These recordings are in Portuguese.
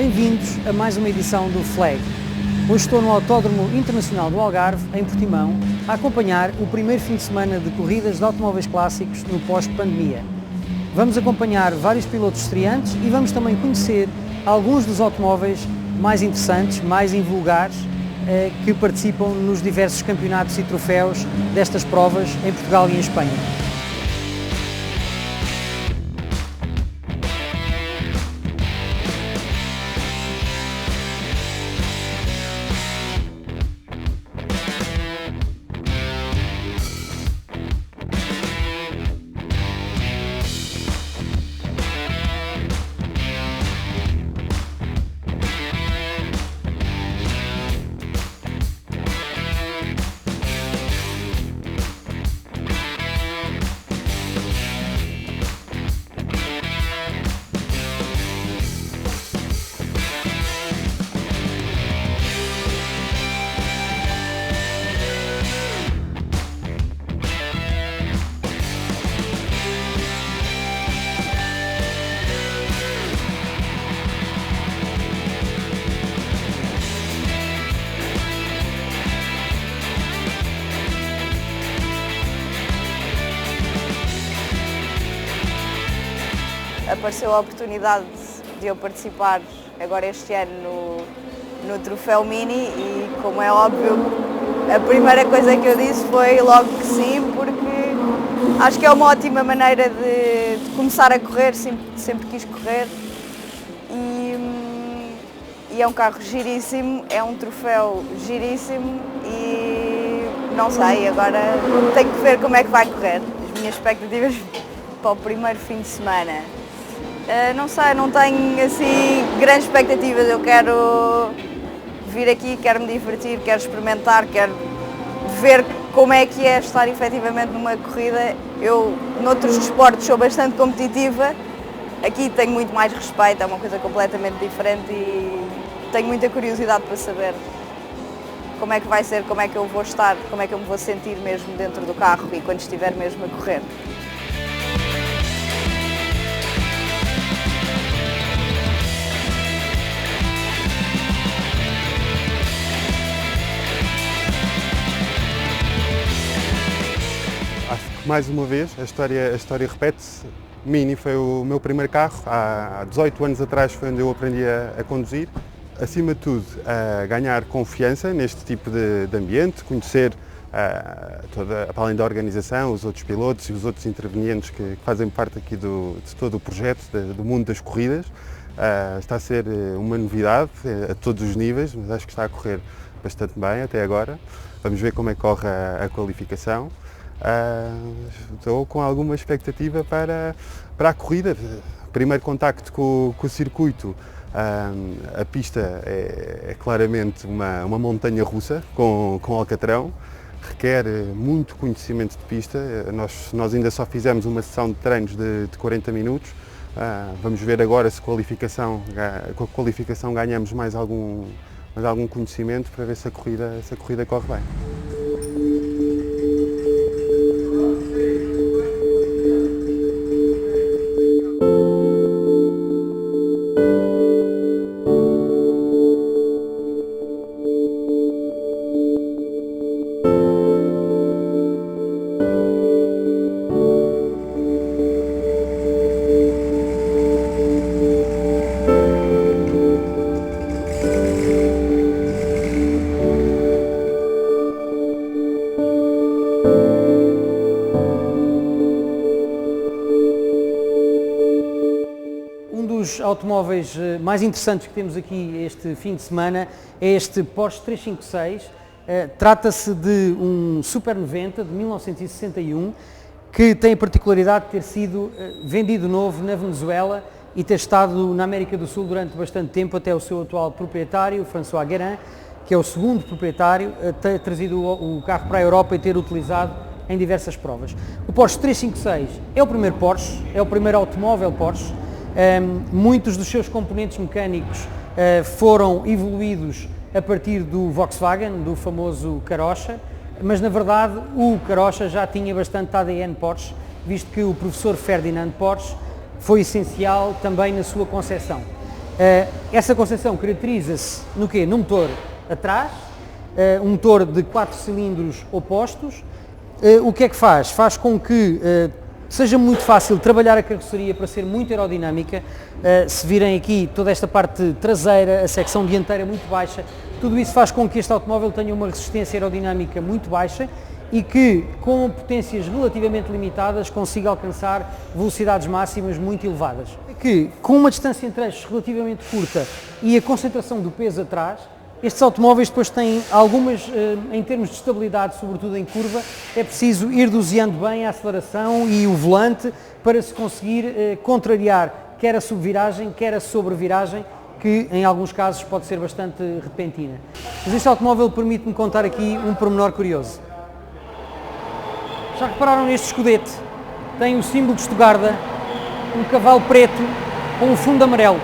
Bem-vindos a mais uma edição do Flag. Hoje estou no Autódromo Internacional do Algarve, em Portimão, a acompanhar o primeiro fim de semana de corridas de automóveis clássicos no pós-pandemia. Vamos acompanhar vários pilotos estreantes e vamos também conhecer alguns dos automóveis mais interessantes, mais invulgares, que participam nos diversos campeonatos e troféus destas provas em Portugal e em Espanha. Apareceu a oportunidade de eu participar agora este ano no Troféu Mini e, como é óbvio, a primeira coisa que eu disse foi logo que sim, porque acho que é uma ótima maneira de começar a correr, sempre quis correr e é um carro giríssimo, é um troféu giríssimo e não sei, agora tenho que ver como é que vai correr. As minhas expectativas para o primeiro fim de semana. Não sei, não tenho assim grandes expectativas, eu quero vir aqui, quero me divertir, quero experimentar, quero ver como é que é estar efetivamente numa corrida. Eu, noutros desportos, sou bastante competitiva, aqui tenho muito mais respeito, é uma coisa completamente diferente e tenho muita curiosidade para saber como é que vai ser, como é que eu vou estar, como é que eu me vou sentir mesmo dentro do carro e quando estiver mesmo a correr. Mais uma vez, a história repete-se. Mini foi o meu primeiro carro, há 18 anos atrás foi onde eu aprendi a conduzir. Acima de tudo, a ganhar confiança neste tipo de ambiente, conhecer para além da organização, os outros pilotos e os outros intervenientes que fazem parte aqui de todo o projeto, do mundo das corridas. Está a ser uma novidade a todos os níveis, mas acho que está a correr bastante bem até agora. Vamos ver como é que corre a qualificação. Estou com alguma expectativa para a corrida. Primeiro contacto com o circuito. A pista é claramente uma montanha russa com alcatrão, requer muito conhecimento de pista. Nós ainda só fizemos uma sessão de treinos de 40 minutos. Vamos ver agora se com a qualificação ganhamos mais algum conhecimento para ver se a corrida corre bem. Os automóveis mais interessantes que temos aqui este fim de semana é este Porsche 356. Trata-se de um Super 90 de 1961 que tem a particularidade de ter sido vendido novo na Venezuela e ter estado na América do Sul durante bastante tempo, até o seu atual proprietário, François Guérin, que é o segundo proprietário, ter trazido o carro para a Europa e ter utilizado em diversas provas. O Porsche 356 é o primeiro Porsche, é o primeiro automóvel Porsche. Muitos dos seus componentes mecânicos foram evoluídos a partir do Volkswagen, do famoso Karossa, mas na verdade o Karossa já tinha bastante ADN Porsche, visto que o professor Ferdinand Porsche foi essencial também na sua concepção. Essa concepção caracteriza-se no quê? No motor atrás, um motor de 4 cilindros opostos. O que é que faz? Faz com que seja muito fácil trabalhar a carroceria para ser muito aerodinâmica. Se virem aqui toda esta parte traseira, a secção dianteira muito baixa, tudo isso faz com que este automóvel tenha uma resistência aerodinâmica muito baixa e que, com potências relativamente limitadas, consiga alcançar velocidades máximas muito elevadas. Que, com uma distância entre eixos relativamente curta e a concentração do peso atrás, estes automóveis depois têm algumas, em termos de estabilidade, sobretudo em curva, é preciso ir doseando bem a aceleração e o volante para se conseguir contrariar quer a subviragem, quer a sobreviragem, que em alguns casos pode ser bastante repentina. Mas este automóvel permite-me contar aqui um pormenor curioso. Já repararam neste escudete? Tem o símbolo de Stuttgart, um cavalo preto com um fundo amarelo.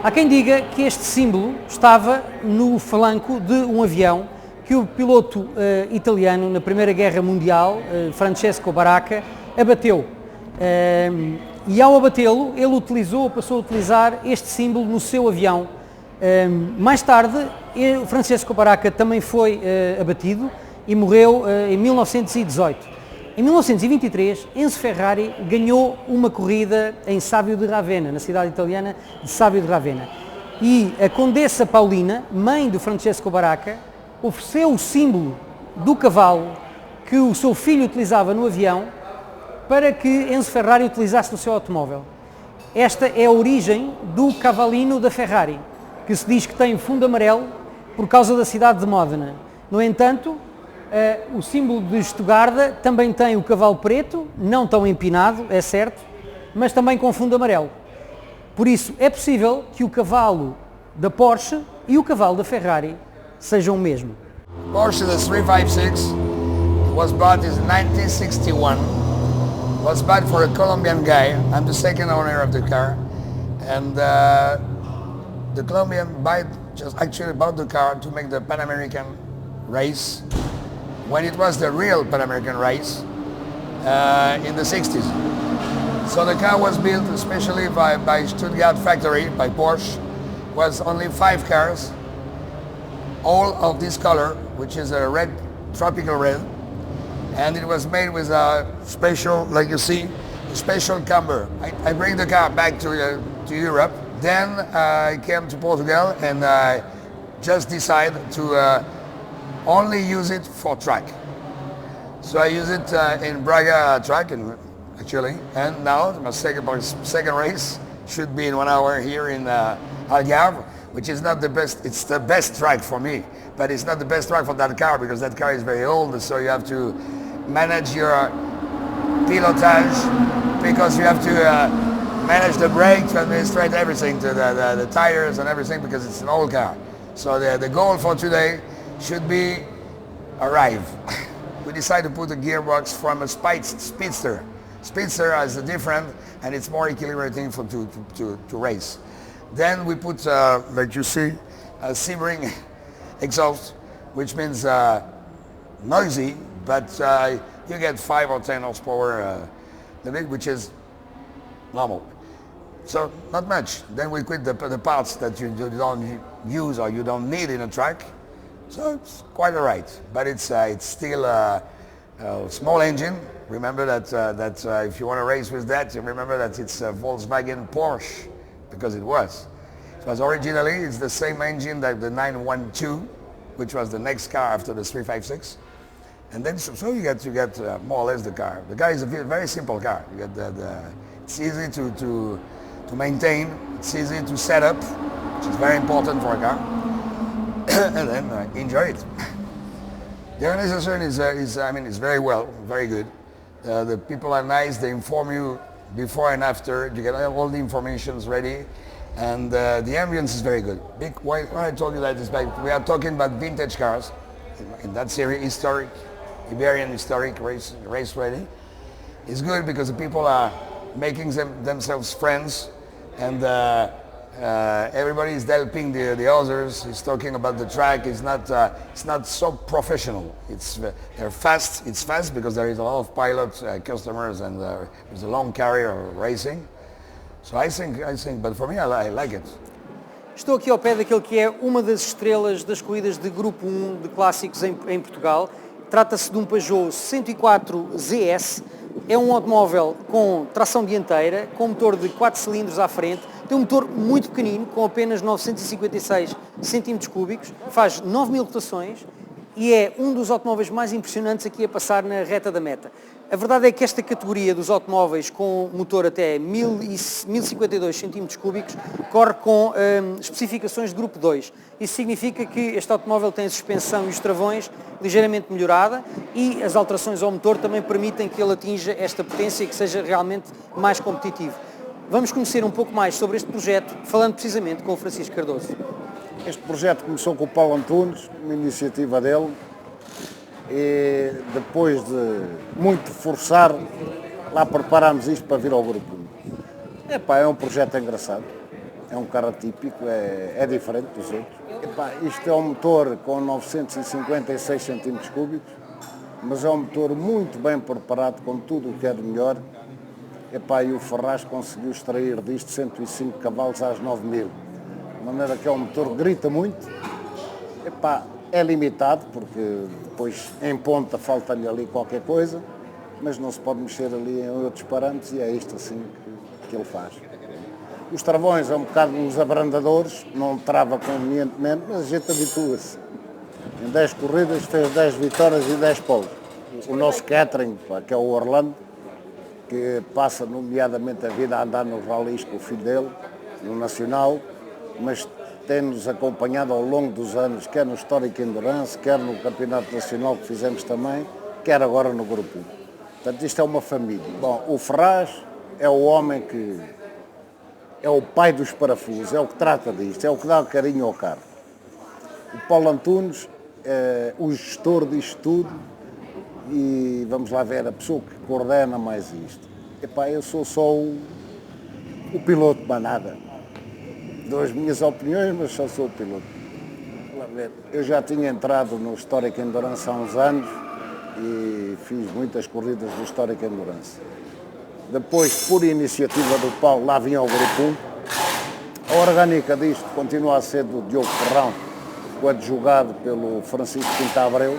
Há quem diga que este símbolo estava no flanco de um avião que o piloto italiano na Primeira Guerra Mundial, Francesco Baracca, abateu. E ao abatê-lo, ele passou a utilizar este símbolo no seu avião. Mais tarde, Francesco Baracca também foi abatido e morreu em 1918. Em 1923, Enzo Ferrari ganhou uma corrida em Sábio de Ravenna, na cidade italiana de Sábio de Ravenna. E a Condessa Paulina, mãe do Francesco Baracca, ofereceu o símbolo do cavalo que o seu filho utilizava no avião para que Enzo Ferrari utilizasse no seu automóvel. Esta é a origem do cavalino da Ferrari, que se diz que tem fundo amarelo por causa da cidade de Módena. No entanto, o símbolo de Stuttgart também tem o cavalo preto, não tão empinado, é certo, mas também com fundo amarelo. Por isso, é possível que o cavalo da Porsche e o cavalo da Ferrari sejam o mesmo. Porsche, the 356, was bought in 1961. Was bought for a Colombian guy. I'm the second owner of the car, and the Colombian actually bought the car to make the Pan American race, when it was the real Pan American race in the 60s. So the car was built especially by Stuttgart factory, by Porsche. Was only 5 cars, all of this color, which is a red, tropical red, and it was made with a special, like you see, a special camber. I bring the car back to Europe, then I came to Portugal and I just decided to only use it for track. So I use it in Braga track, actually, and now my second race should be in 1 hour here in Algarve, which is not the best. It's the best track for me, but it's not the best track for that car because that car is very old. So you have to manage your pilotage, because you have to manage the brake, to administrate everything, to the tires and everything, because it's an old car. So the goal for today should be arrive. We decided to put a gearbox from a Speedster. Speedster is different and it's more equilibrating to race. Then we put, like you see, a Sebring exhaust, which means noisy, but you get 5 or 10 horsepower limit, which is normal. So not much. Then we quit the parts that you don't use or you don't need in a track. So it's quite alright, but it's still a small engine. Remember that if you want to race with that, you remember that it's a Volkswagen Porsche, because it was. It was originally, it's the same engine that the 912, which was the next car after the 356. And then so you get more or less the car. The car is a very simple car. You get it's easy to maintain, it's easy to set up, which is very important for a car. And then enjoy it. The organization is very well, very good. The people are nice. They inform you before and after. You get all the informations ready, and the ambience is very good. Why I told you that is like we are talking about vintage cars in that series, historic, Iberian historic race ready. It's good because the people are making themselves friends, and everybody is helping the others. He's talking about the track. It's not so professional. They're fast. It's fast because there is a lot of pilot customers, and there's a long career of racing. So I think, but for me, I like it. Estou aqui ao pé daquele que é uma das estrelas das corridas de Grupo 1 de clássicos em Portugal. Trata-se de um Peugeot 104 ZS. É um automóvel com tração dianteira, com motor de 4 cilindros à frente. Tem um motor muito pequenino, com apenas 956 cm3, faz 9.000 rotações e é um dos automóveis mais impressionantes aqui a passar na reta da meta. A verdade é que esta categoria dos automóveis com motor até 1052 cm3 corre com especificações de grupo 2. Isso significa que este automóvel tem a suspensão e os travões ligeiramente melhorada e as alterações ao motor também permitem que ele atinja esta potência e que seja realmente mais competitivo. Vamos conhecer um pouco mais sobre este projeto, falando precisamente com o Francisco Cardoso. Este projeto começou com o Paulo Antunes, uma iniciativa dele, e depois de muito forçar, lá preparámos isto para vir ao grupo. É um projeto engraçado, é um carro atípico, é diferente dos outros. Isto é um motor com 956 cm3, mas é um motor muito bem preparado, com tudo o que é de melhor. E o Ferraz conseguiu extrair disto 105 cavalos às 9.000. De maneira que é um motor que grita muito. É limitado, porque depois em ponta falta-lhe ali qualquer coisa, mas não se pode mexer ali em outros parâmetros e é isto assim que ele faz. Os travões é um bocado uns abrandadores, não trava convenientemente, mas a gente habitua-se. Em 10 corridas fez 10 vitórias e 10 polos. O nosso catering, que é o Orlando, que passa nomeadamente a vida a andar nos ralis com o filho dele, no Nacional, mas tem-nos acompanhado ao longo dos anos, quer no Histórico Endurance, quer no Campeonato Nacional que fizemos também, quer agora no Grupo 1. Portanto, isto é uma família. Bom, o Ferraz é o homem que é o pai dos parafusos, é o que trata disto, é o que dá carinho ao carro. O Paulo Antunes é o gestor disto tudo e vamos lá ver a pessoa que coordena mais isto. Eu sou só o piloto, mais nada. Dou as minhas opiniões, mas só sou o piloto. Eu já tinha entrado no Histórico Endurance há uns anos e fiz muitas corridas do Histórico Endurance. Depois, por iniciativa do Paulo, lá vinha ao Grupo 1. A orgânica disto continua a ser do Diogo Ferrão, coadjugado pelo Francisco Pinto Abreu.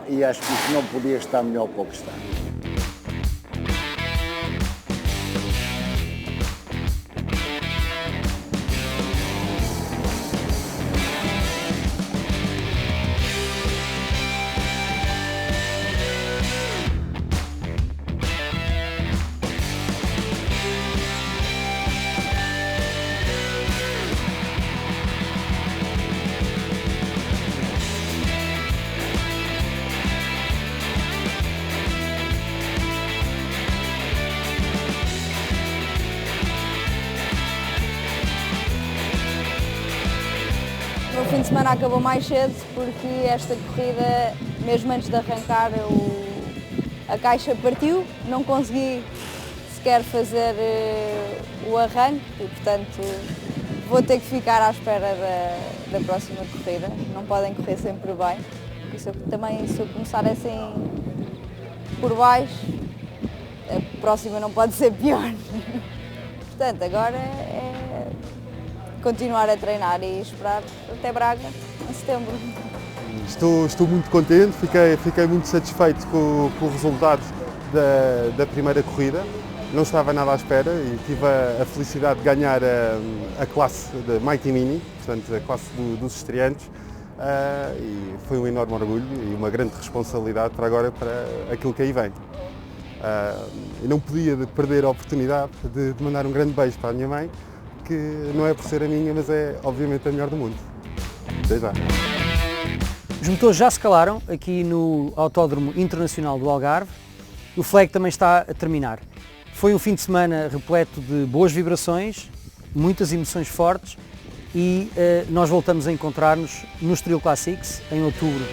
E acho que isto não podia estar melhor para o que está. O fim de semana acabou mais cedo porque esta corrida, mesmo antes de arrancar, a caixa partiu, não consegui sequer fazer o arranque e, portanto, vou ter que ficar à espera da próxima corrida. Não podem correr sempre bem. Também, se eu começar assim por baixo, a próxima não pode ser pior. Portanto, agora é continuar a treinar e esperar até Braga, em setembro. Estou muito contente, fiquei muito satisfeito com o resultado da primeira corrida. Não estava nada à espera e tive a felicidade de ganhar a classe da Mighty Mini, portanto a classe dos estreantes, e foi um enorme orgulho e uma grande responsabilidade para agora, para aquilo que aí vem. Eu não podia perder a oportunidade de mandar um grande beijo para a minha mãe, que não é por ser a minha, mas é obviamente a melhor do mundo. Até já. Os motores já se calaram aqui no Autódromo Internacional do Algarve. O flag também está a terminar. Foi um fim de semana repleto de boas vibrações, muitas emoções fortes e nós voltamos a encontrar-nos no Estoril Classics em outubro.